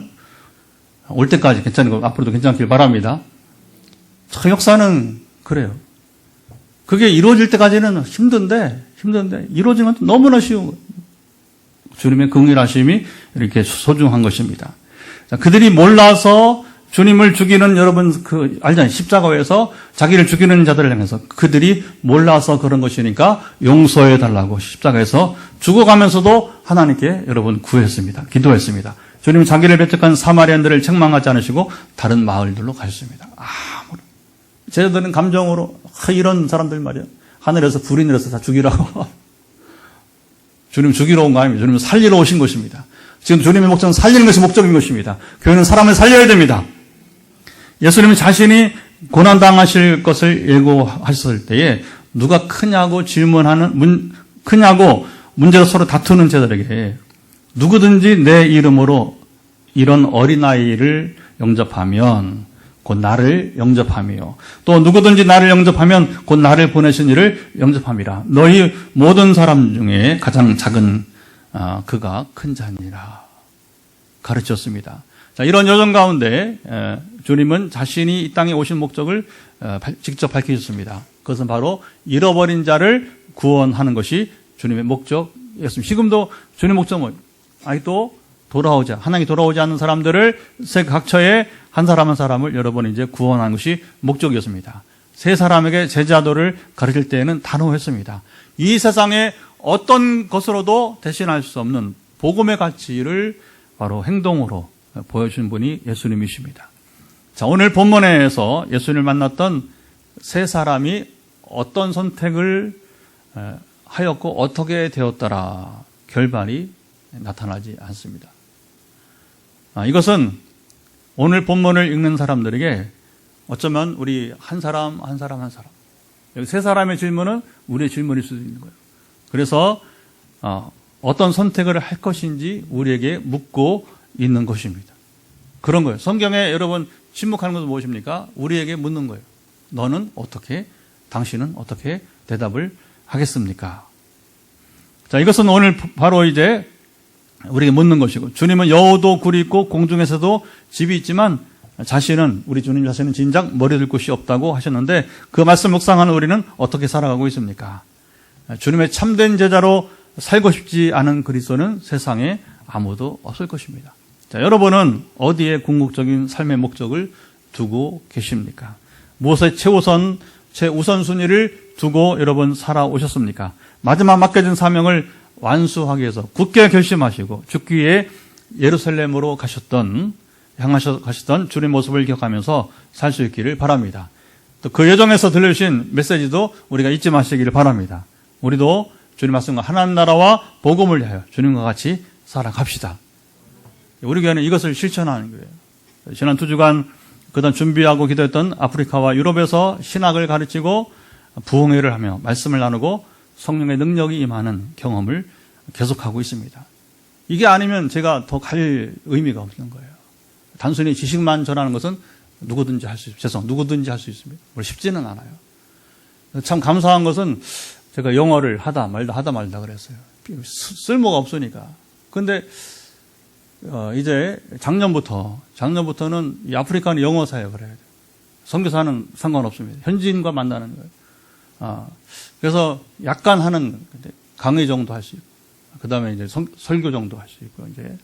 올 때까지 괜찮고 앞으로도 괜찮길 바랍니다. 참 역사는 그래요. 그게 이루어질 때까지는 힘든데 이루어지면 너무나 쉬운 거예요. 주님의 긍휼하심이 이렇게 소중한 것입니다. 자, 그들이 몰라서 주님을 죽이는 여러분 알잖아요. 십자가에서 자기를 죽이는 자들을 향해서 그들이 몰라서 그런 것이니까 용서해 달라고 십자가에서 죽어가면서도 하나님께 여러분 구했습니다. 기도했습니다. 주님은 자기를 배척한 사마리안들을 책망하지 않으시고 다른 마을들로 가셨습니다. 제자들은 감정으로 이런 사람들 말이야. 하늘에서 불이 내려서 다 죽이라고. 주님 죽이러 온 거 아닙니다. 주님은 살리러 오신 것입니다. 지금 주님의 목적은 살리는 것이 목적인 것입니다. 교회는 사람을 살려야 됩니다. 예수님은 자신이 고난당하실 것을 예고하셨을 때에 누가 크냐고 크냐고 문제로 서로 다투는 제자들에게 누구든지 내 이름으로 이런 어린아이를 영접하면 곧 나를 영접하며 또 누구든지 나를 영접하면 곧 나를 보내신 이를 영접함이라. 너희 모든 사람 중에 가장 작은 그가 큰 자니라 가르쳤습니다. 자, 이런 여정 가운데 주님은 자신이 이 땅에 오신 목적을 직접 밝히셨습니다. 그것은 바로 잃어버린 자를 구원하는 것이 주님의 목적이었습니다. 지금도 주님의 목적은 아직도 하나님이 돌아오지 않는 사람들을 새 각처에 한 사람 한 사람을 여러분 이제 구원하는 것이 목적이었습니다. 세 사람에게 제자도를 가르칠 때에는 단호했습니다. 이 세상에 어떤 것으로도 대신할 수 없는 복음의 가치를 바로 행동으로 보여준 분이 예수님이십니다. 자, 오늘 본문에서 예수님을 만났던 세 사람이 어떤 선택을 하였고 어떻게 되었더라 결말이 나타나지 않습니다. 이것은 오늘 본문을 읽는 사람들에게 어쩌면 우리 한 사람 여기 세 사람의 질문은 우리의 질문일 수도 있는 거예요. 그래서 어떤 선택을 할 것인지 우리에게 묻고 있는 것입니다. 그런 거예요. 성경에 여러분 침묵하는 것은 무엇입니까? 우리에게 묻는 거예요. 당신은 어떻게 대답을 하겠습니까? 자, 이것은 오늘 바로 이제 우리에게 묻는 것이고, 주님은 여우도 굴이 있고 공중에서도 집이 있지만 우리 주님 자신은 진작 머리 둘 곳이 없다고 하셨는데 그 말씀 묵상하는 우리는 어떻게 살아가고 있습니까? 주님의 참된 제자로 살고 싶지 않은 그리스도는 세상에 아무도 없을 것입니다. 자, 여러분은 어디에 궁극적인 삶의 목적을 두고 계십니까? 무엇에 최우선순위를 두고 여러분 살아오셨습니까? 마지막 맡겨진 사명을 완수하기 위해서 굳게 결심하시고 죽기 위해 예루살렘으로 가셨던 주님의 모습을 기억하면서 살 수 있기를 바랍니다. 또 그 여정에서 들려주신 메시지도 우리가 잊지 마시기를 바랍니다. 우리도 주님 말씀과 하나님 나라와 복음을 위하여 주님과 같이 살아갑시다. 우리 교회는 이것을 실천하는 거예요. 지난 2주간 그동안 준비하고 기도했던 아프리카와 유럽에서 신학을 가르치고 부흥회를 하며 말씀을 나누고 성령의 능력이 임하는 경험을 계속하고 있습니다. 이게 아니면 제가 더 갈 의미가 없는 거예요. 단순히 지식만 전하는 것은 누구든지 할 수 있습니다. 누구든지 할 수 있습니다. 물론 쉽지는 않아요. 참 감사한 것은 제가 영어를 하다 말다 그랬어요. 쓸모가 없으니까. 근데 이제 작년부터는 이 아프리카는 영어 사역을 해야 돼요. 선교사는 상관없습니다. 현지인과 만나는 거예요. 그래서 약간 하는 강의 정도 할 수 있고, 그 다음에 이제 설교 정도 할 수 있고, 이제.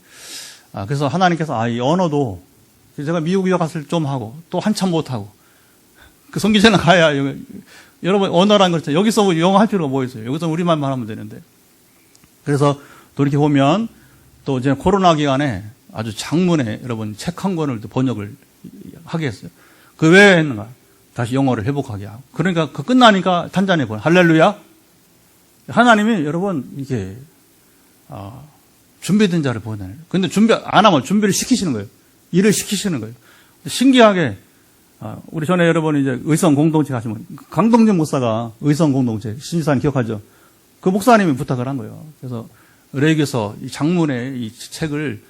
그래서 하나님께서, 이 언어도, 제가 미국 유학 갔을 때 좀 하고, 또 한참 못하고, 그 선교제는 가야, 여러분, 언어란 거, 여기서 영어 할 필요가 뭐 있어요? 여기서 우리말만 하면 되는데. 그래서 돌이켜보면, 또 이제 코로나 기간에 아주 장문에 여러분 책 한 권을 또 번역을 하게 했어요. 그 왜 했는가? 다시 영어를 회복하게 하고. 그러니까 그 끝나니까 탄자니아 보내. 할렐루야. 하나님이 여러분 이게 준비된 자를 보내요. 근데 준비 안 하면 준비를 시키시는 거예요. 일을 시키시는 거예요. 신기하게 우리 전에 여러분 이제 의성 공동체 가시면 강동진 목사가 의성 공동체 신지사님 기억하죠? 그 목사님이 부탁을 한 거예요. 그래서 레이기서 이 장문의 이 책을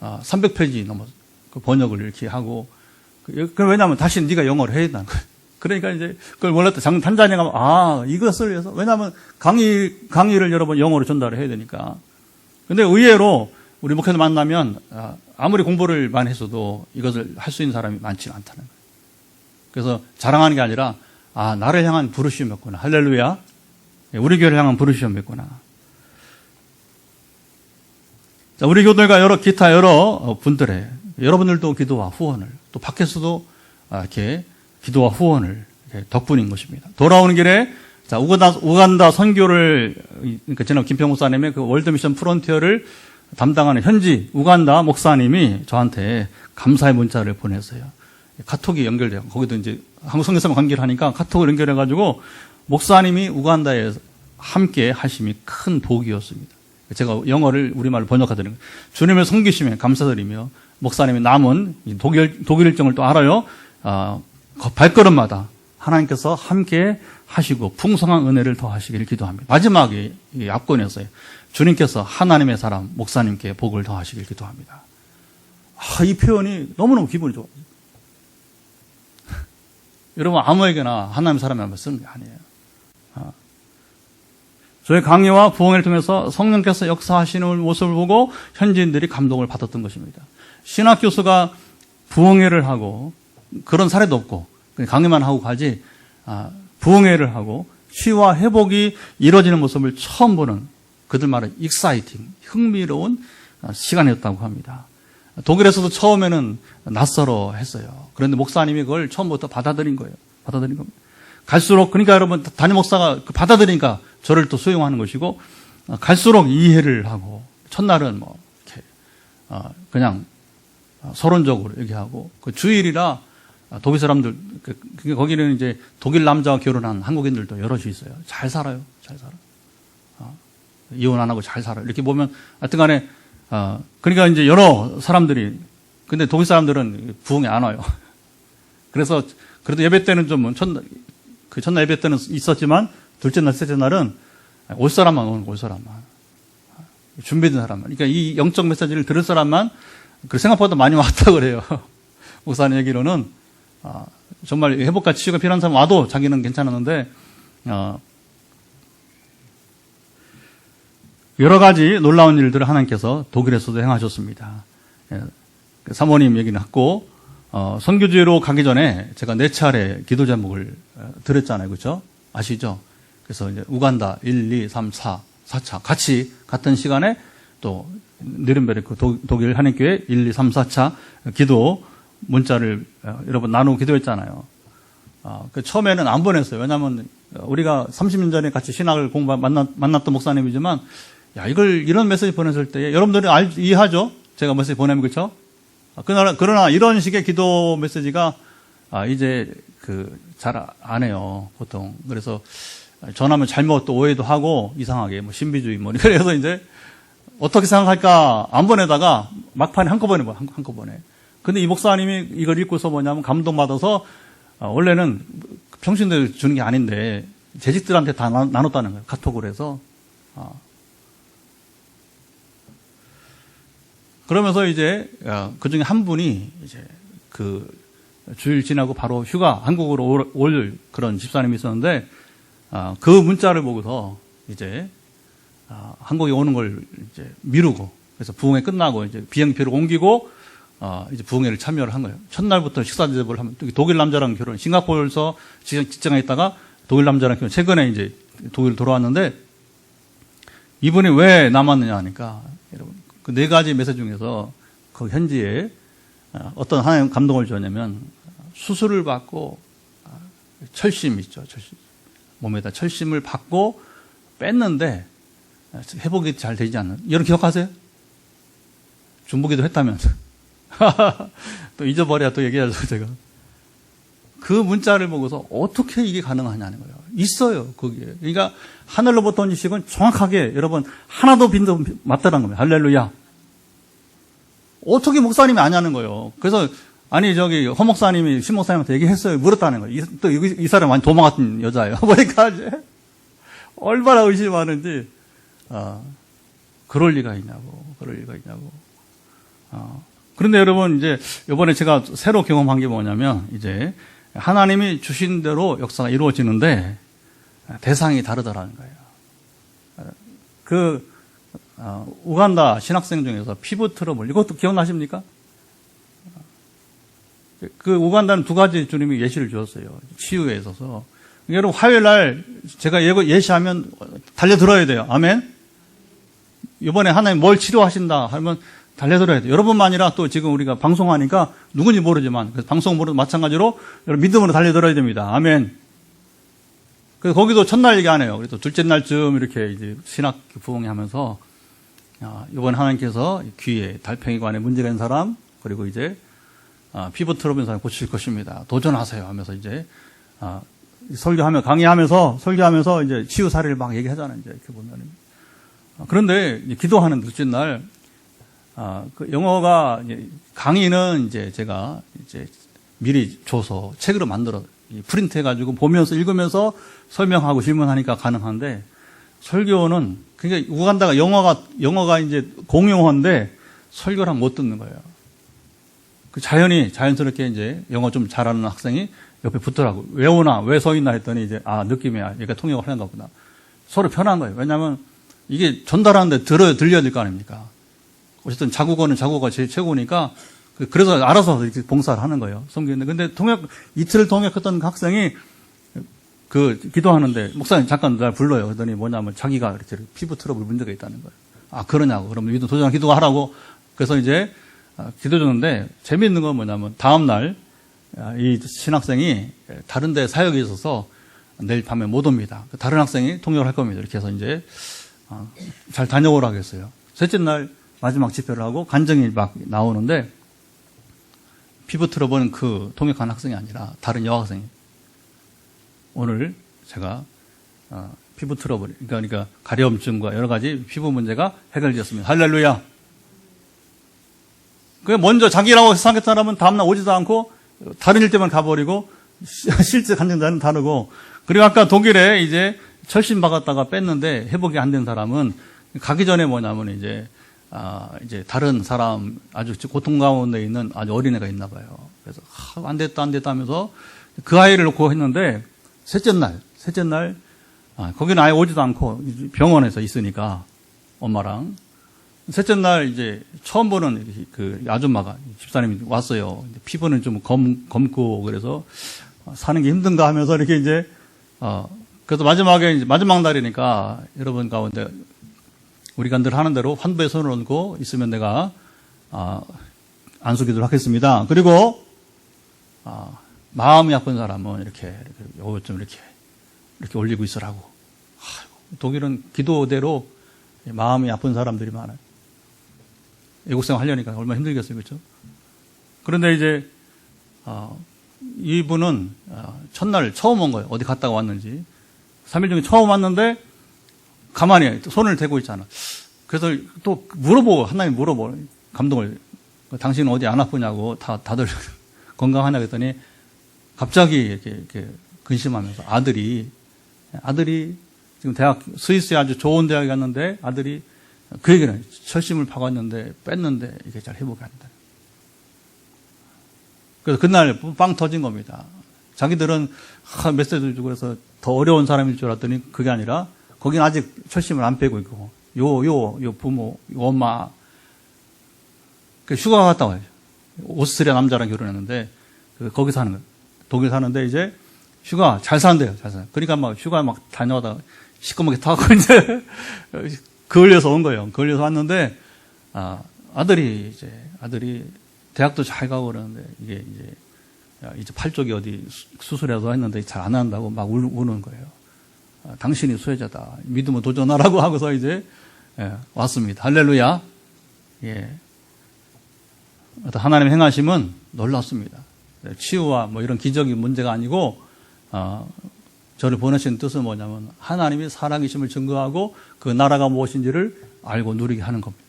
300페이지 넘어 그 번역을 이렇게 하고 왜냐하면 다시 네가 영어를 해야 된다는 거예요. 그러니까 이제 그걸 몰랐다. 탄자니아 가면 이것을 위해서 왜냐하면 강의를 여러분 영어로 전달을 해야 되니까. 근데 의외로 우리 목회자 만나면 아무리 공부를 많이 했어도 이것을 할 수 있는 사람이 많지는 않다는 거예요. 그래서 자랑하는 게 아니라 나를 향한 부르심이었구나. 할렐루야. 우리 교회를 향한 부르심이었구나. 자, 우리 교들과 기타 여러 분들의 여러분들도 기도와 후원을 또 밖에서도 이렇게 기도와 후원을 이렇게 덕분인 것입니다. 돌아오는 길에 자 우간다 선교를 그러니까 지난 김평 목사님의 그 월드미션 프론티어를 담당하는 현지 우간다 목사님이 저한테 감사의 문자를 보냈어요. 카톡이 연결돼요. 거기도 이제 한국 선교사만 관계를 하니까 카톡을 연결해가지고 목사님이 우간다에 함께 하심이 큰 복이었습니다. 제가 영어를 우리말로 번역하드린 거예요. 주님을 섬기시며 감사드리며 목사님이 남은 독일 일정을 또 알아요. 발걸음마다 하나님께서 함께 하시고 풍성한 은혜를 더하시기를 기도합니다. 마지막에 앞권이었어요. 주님께서 하나님의 사람 목사님께 복을 더하시기를 기도합니다. 이 표현이 너무너무 기분이 좋아요. 여러분 아무에게나 하나님 사람이 쓰는 게 아니에요. 저희 강의와 부흥회를 통해서 성령께서 역사하시는 모습을 보고 현지인들이 감동을 받았던 것입니다. 신학 교수가 부흥회를 하고 그런 사례도 없고 강의만 하고 가지 부흥회를 하고 치유와 회복이 이루어지는 모습을 처음 보는 그들만의 익사이팅, 흥미로운 시간이었다고 합니다. 독일에서도 처음에는 낯설어 했어요. 그런데 목사님이 그걸 처음부터 받아들인 거예요. 받아들인 겁니다. 갈수록 그러니까 여러분 담임 목사가 받아들이니까 저를 또 수용하는 것이고 갈수록 이해를 하고 첫날은 뭐 이렇게 그냥 서론적으로 얘기하고 그 주일이라 독일 사람들 거기는 이제 독일 남자와 결혼한 한국인들도 여럿이 있어요. 잘 살아요. 잘 살아. 이혼 안 하고 잘 살아요. 이렇게 보면 하여튼간에 그러니까 이제 여러 사람들이 근데 독일 사람들은 부흥에 안 와요. 그래서 그래도 예배 때는 좀 첫날 예배 때는 있었지만 둘째 날, 셋째 날은 올 사람만 오는 올 사람만. 준비된 사람만. 그러니까 이 영적 메시지를 들을 사람만 그 생각보다 많이 왔다 그래요. 목사님 얘기로는 정말 회복과 치유가 필요한 사람 와도 자기는 괜찮았는데 여러 가지 놀라운 일들을 하나님께서 독일에서도 행하셨습니다. 사모님 얘기는 했고 선교지로 가기 전에 제가 4차례 기도 제목을 드렸잖아요. 그렇죠? 아시죠? 그래서 이제 우간다 1, 2, 3, 4차 같이 같은 시간에 또 느른베르크 독일 한인교회 1, 2, 3, 4차 기도 문자를 여러분 나누고 기도했잖아요. 처음에는 안 보냈어요. 왜냐하면 우리가 30년 전에 같이 신학을 만났던 목사님이지만 이런 메시지 보냈을 때 여러분들이 이해하죠? 제가 메시지 보내면 그렇죠? 그러나 이런 식의 기도 메시지가 이제 잘 안 해요, 보통. 그래서 전하면 잘못 또 오해도 하고 이상하게 뭐 신비주의 뭐 그래서 이제 어떻게 생각할까 안 보내다가 막판에 한꺼번에. 근데 이 목사님이 이걸 읽고서 뭐냐면 감동받아서 원래는 평신들 주는 게 아닌데 재직들한테 다 나눴다는 거예요. 카톡으로 해서. 그러면서 이제 그 중에 한 분이 이제 그 주일 지나고 바로 휴가 한국으로 올 그런 집사님이 있었는데 그 문자를 보고서 이제 한국에 오는 걸 이제 미루고 그래서 부흥회 끝나고 이제 비행표를 옮기고 이제 부흥회를 참여를 한 거예요. 첫날부터 식사 대접을 하면 독일 남자랑 결혼, 싱가포르에서 직장에 있다가 독일 남자랑 결혼, 최근에 이제 독일 돌아왔는데 이분이 왜 남았느냐 하니까 여러분 그 네 가지 메시지 중에서 그 현지에 어떤 하나님 감동을 주었냐면 수술을 받고 철심 있죠. 철심. 몸에다 철심을 받고 뺐는데 회복이 잘 되지 않는. 여러분 기억하세요? 중보기도 했다면서. 또 잊어버려야 또 얘기하죠, 제가. 그 문자를 보고서 어떻게 이게 가능하냐는 거예요. 있어요, 거기에. 그러니까 하늘로부터 온 지식은 정확하게 여러분 하나도 빈도 맞다는 겁니다. 할렐루야. 어떻게 목사님이 아냐는 거예요. 그래서 아니 저기 허 목사님이 신 목사님한테 얘기했어요. 물었다는 거예요. 또 이 사람 완전 도마 같은 여자예요. 보니까 이제 얼마나 의심하는지 그럴 리가 있냐고. 그런데 여러분 이제 이번에 제가 새로 경험한 게 뭐냐면 이제 하나님이 주신 대로 역사가 이루어지는데 대상이 다르더라는 거예요. 우간다 신학생 중에서 피부 트러블 이것도 기억나십니까? 그 우간다는 두 가지 주님이 예시를 주었어요. 치유에 있어서. 여러분 화요일 날 제가 예시하면 달려들어야 돼요. 아멘. 이번에 하나님 뭘 치료하신다 하면 달려들어야 돼요. 여러분만이라 또 지금 우리가 방송하니까 누군지 모르지만 방송 모르도 마찬가지로 여러분 믿음으로 달려들어야 됩니다. 아멘. 그래서 거기도 첫날 얘기 안 해요. 그래도 둘째 날쯤 이렇게 이제 신학 부흥회 하면서 이번 하나님께서 귀에 달팽이관에 문제가 있는 사람 그리고 이제 피부 트러블 사람 고칠 것입니다. 도전하세요 하면서 이제 설교하면서 이제 치유 사례를 막 얘기하잖아요. 이제 이렇게 보면은. 그런데 이제 기도하는 둘째 날 그 영어가 강의는 이제 제가 이제 미리 줘서 책으로 만들어 프린트 해가지고 보면서 읽으면서 설명하고 질문하니까 가능한데 설교는 그러니까 우간다가 영어가 이제 공용어인데 설교를 하면 못 듣는 거예요. 그 자연스럽게 이제 영어 좀 잘하는 학생이 옆에 붙더라고. 왜 오나, 왜 서 있나 했더니 이제 얘가 얘가 통역을 하는 거구나. 서로 편한 거예요. 왜냐하면 이게 전달하는데 들려야 될 거 아닙니까? 어쨌든 자국어는 자국어가 제일 최고니까 그래서 알아서 이렇게 봉사를 하는 거예요. 섬기는데 근데 이틀 통역했던 학생이 기도하는데 목사님 잠깐 날 불러요. 그랬더니 뭐냐면 자기가 이렇게 피부 트러블 문제가 있다는 거예요. 그러냐고. 그러면 믿음 도전 기도하라고. 그래서 이제 기도 줬는데 재미있는 건 뭐냐면 다음 날 이 신학생이 다른 데 사역이 있어서 내일 밤에 못 옵니다. 다른 학생이 통역을 할 겁니다. 이렇게 해서 이제 잘 다녀오라고 했어요. 셋째 날 마지막 집회를 하고 간증이 막 나오는데 피부 트러블은 그 통역한 학생이 아니라 다른 여학생이 오늘 제가 피부 트러블 그러니까 가려움증과 여러 가지 피부 문제가 해결되었습니다. 할렐루야. 그 먼저 자기라고 생각했던 사람은 다음날 오지도 않고 다른 일 때만 가버리고 실제 간증자는 다르고 그리고 아까 독일에 이제 철심 박았다가 뺐는데 회복이 안 된 사람은 가기 전에 뭐냐면 이제 다른 사람 아주 고통 가운데 있는 아주 어린애가 있나 봐요. 그래서 안 됐다 하면서 그 아이를 놓고 했는데 셋째 날 거기는 아예 오지도 않고 병원에서 있으니까 엄마랑 셋째 날 이제 처음 보는 그 아줌마가 집사님이 왔어요. 피부는 좀 검고 그래서 사는 게 힘든가 하면서 이렇게 이제 그래서 마지막 날이니까 여러분 가운데 우리가 늘 하는 대로 환부에 손을 얹고 있으면 내가 안수기도를 하겠습니다. 그리고 마음이 아픈 사람은 이렇게 올리고 있으라고. 독일은 기도대로 마음이 아픈 사람들이 많아요. 애국생 하려니까 얼마나 힘들겠어요, 그렇죠? 그런데 이제 이분은 첫날 처음 온 거예요. 어디 갔다가 왔는지 3일 중에 처음 왔는데 가만히 손을 대고 있잖아. 그래서 또 하나님 물어보 감동을 당신은 어디 안 아프냐고 다들 건강하냐 그랬더니 갑자기 이렇게 근심하면서 아들이 지금 스위스에 아주 좋은 대학에 갔는데 아들이 그 얘기는 철심을 파갔는데 뺐는데 이게 잘 회복이 안 된다. 그래서 그날 빵 터진 겁니다. 자기들은 메시지 주고 그래서 더 어려운 사람일 줄 알았더니 그게 아니라 거기는 아직 철심을 안 빼고 있고 요 부모, 요 엄마 휴가 갔다 와요. 오스트리아 남자랑 결혼했는데 거기 사는 거예요. 독일 사는데 이제 휴가 잘 산대요. 잘 사요. 그러니까 막 휴가 막 다녀오다가 시꺼멓게 타고 이제 거을려서 온 거예요. 거을려서 왔는데 아들이 대학도 잘 가고 그러는데 이게 이제 팔 쪽이 어디 수술해서 했는데 잘 안 한다고 막 우는 거예요. 당신이 수혜자다. 믿으면 도전하라고 하고서 이제 왔습니다. 할렐루야. 예. 하나님 행하심은 놀랍습니다. 치유와 뭐 이런 기적이 문제가 아니고 저를 보내신 뜻은 뭐냐면 하나님이 살아계심을 증거하고 그 나라가 무엇인지를 알고 누리게 하는 겁니다.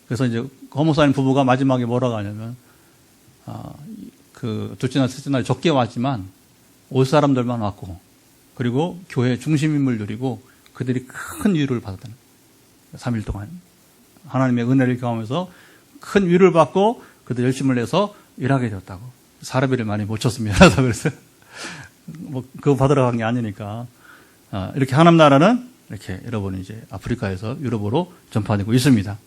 그래서 이제 거목사님 부부가 마지막에 뭐라고 하냐면 그 둘째 날, 셋째 날 적게 왔지만 올 사람들만 왔고 그리고 교회 중심임을 누리고 그들이 큰 위로를 받았다는 거예요. 3일 동안 하나님의 은혜를 경험해서 큰 위로를 받고 그들 열심을 내서 일하게 되었다고. 사례비를 많이 못 쳤습니다. 그래서 뭐 그거 받으러 간 게 아니니까 이렇게 하나님 나라는 이렇게 여러분 이제 아프리카에서 유럽으로 전파되고 있습니다.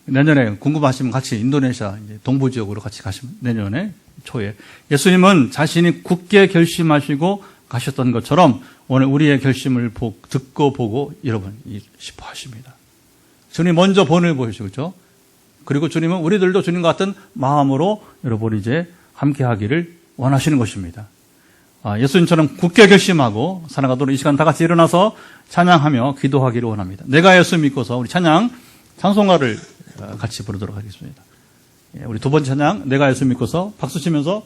내년에 궁금하시면 같이 인도네시아 이제 동부 지역으로 같이 가시면 내년에 초에 예수님은 자신이 굳게 결심하시고 가셨던 것처럼 오늘 우리의 결심을 듣고 보고 여러분 싶어 하십니다. 주님 먼저 본을 보이시고 그렇죠? 그리고 주님은 우리들도 주님과 같은 마음으로 여러분 이제 함께 하기를 원하시는 것입니다. 예수님처럼 굳게 결심하고 살아가도록 이 시간 다 같이 일어나서 찬양하며 기도하기를 원합니다. 내가 예수 믿고서 우리 찬송가를 같이 부르도록 하겠습니다. 우리 두 번째 찬양 내가 예수 믿고서 박수 치면서